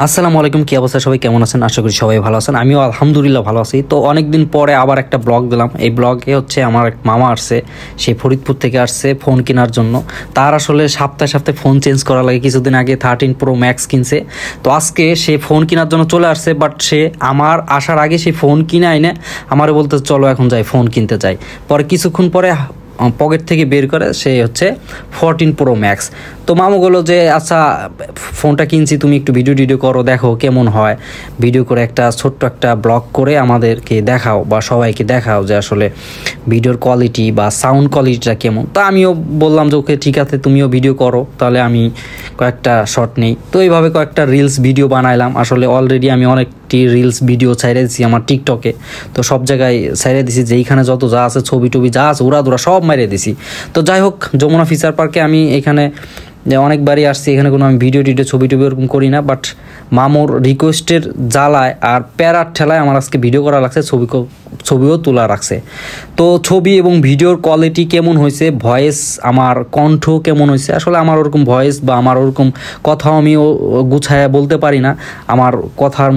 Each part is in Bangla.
আসসালামু আলাইকুম, কি অবস্থা? সবাই কেমন আছেন? আশা করি সবাই ভালো আছেন। আমিও আলহামদুলিল্লাহ ভালো আছি। তো অনেকদিন পরে আবার একটা ব্লগ দিলাম। এই ব্লগে হচ্ছে আমার এক মামা আসছে, সে ফরিদপুর থেকে আসছে ফোন কেনার জন্য। তার আসলে সপ্তাহে সপ্তাহে ফোন চেঞ্জ করা লাগে। কিছুদিন আগে 13 Pro Max কিনছে, তো আজকে সে ফোন কেনার জন্য চলে আসছে। বাট সে আমার আসার আগে সে ফোন কিনে আইনে আমারে বলতে চলো এখন যাই ফোন কিনতে যাই। পরে কিছুক্ষণ পরে পকেট থেকে বের করে সে হচ্ছে 14 Pro Max। তো মামু বললো যে আচ্ছা ফোনটা কিনছি, তুমি একটু ভিডিও করো, দেখো কেমন হয়। ভিডিও করে একটা ছোট্ট একটা ব্লগ করে আমাদেরকে দেখাও বা সবাইকে দেখাও যে আসলে ভিডিওর কোয়ালিটি বা সাউন্ড কোয়ালিটিটা কেমন। তো আমিও বললাম যে ওকে ঠিক আছে, তুমিও ভিডিও করো, তাহলে আমি কয়েকটা শট নেই। তো এইভাবে কয়েকটা রিলস ভিডিও বানাইলাম। আসলে অলরেডি আমি অনেকটি রিলস ভিডিও ছাইড়ে দিছি আমার টিকটকে। তো সব জায়গায় ছাইড়ে দিছি, যেইখানে যত যা আছে ছবি টবি যা আছে উড়াদুরা সব মারিয়ে দিছি। তো যাই হোক, যমুনা ফিচার পার্কে আমি এখানে অনেকবারই আসছি, এখানে কোনো আমি ভিডিও ছবি টবি ওরকম করি না। বাট মামুর রিকোয়েস্টের জ্বালায় আর প্যারার ঠেলায় আমার আজকে ভিডিও করা লাগছে, ছবিও তোলা রাখছে। তো ছবি এবং ভিডিওর কোয়ালিটি কেমন হয়েছে, ভয়েস আমার কণ্ঠ কেমন হয়েছে, আসলে আমার ওরকম ভয়েস বা আমার ওরকম কথাও আমি গুছায় বলতে পারি না। আমার কথার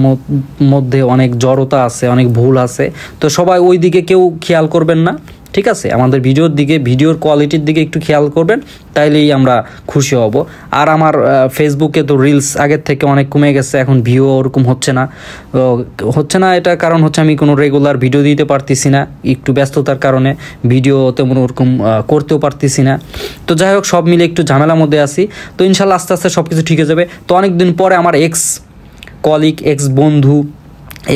মধ্যে অনেক জড়তা আছে, অনেক ভুল আছে। তো সবাই ওই দিকে কেউ খেয়াল করবেন না, ঠিক আছে? আমাদের ভিডিওর কোয়ালিটির দিকে একটু খেয়াল করবেন, তাইলেই আমরা খুশি হব। আর আমার ফেসবুকে তো রিলস আগের থেকে অনেক কমে গেছে, এখন ভিউ ওরকম হচ্ছে না। এটা কারণ হচ্ছে আমি কোনো রেগুলার ভিডিও দিতে পারতেছি না, একটু ব্যস্ততার কারণে ভিডিও তেমন ওরকম করতেও পারতেছি না। তো যাই হোক, সব মিলে একটু ঝামেলার মধ্যে আছি। তো ইনশাল্লাহ আস্তে আস্তে সব কিছু ঠিক হয়ে যাবে। তো অনেকদিন পরে আমার এক্স কলিগ, এক্স বন্ধু,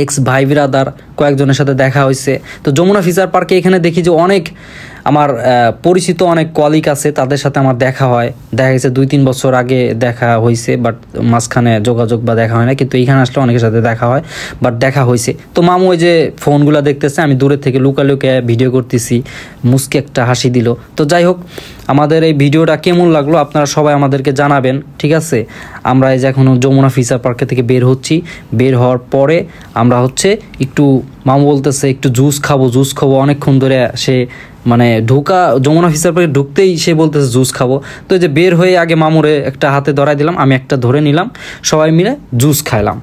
এক্স ভাই বিরাদার কয়েকজনের সাথে দেখা হয়েছে। তো যমুনা ফিচার পার্কে এখানে দেখি যে অনেক আমার পরিচিত অনেক কলিগ আছে, তাদের সাথে আমার দেখা গেছে 2-3 বছর আগে দেখা হয়েছে, বাট মাঝখানে যোগাযোগ বা দেখা হয় না। কিন্তু এইখানে আসলে অনেকের সাথে দেখা হয়, বাট দেখা হয়েছে। তো মামু ওই যে ফোনগুলো দেখতেছে, আমি দূরের থেকে লুকালুকে ভিডিও করতেছি, মুস্কি একটা হাসি দিল। তো যাই হোক, আমাদের এই ভিডিওটা কেমন লাগলো আপনারা সবাই আমাদেরকে জানাবেন, ঠিক আছে? আমরা এই যে এখনও যমুনা ফিচার পার্কে থেকে বের হচ্ছি। বের হওয়ার পরে আমরা হচ্ছে একটু, মামু বলতেছে একটু জুস খাবো। অনেকক্ষণ ধরে সে মানে যমুনা ফিচার পার্কে ঢুকতেই সে বলতেছে জুস খাবো। তো এই যে বের হয়ে আগে মামুরে একটা হাতে ধরাই দিলাম, আমি একটা ধরে নিলাম, সবাই মিলে জুস খাইলাম।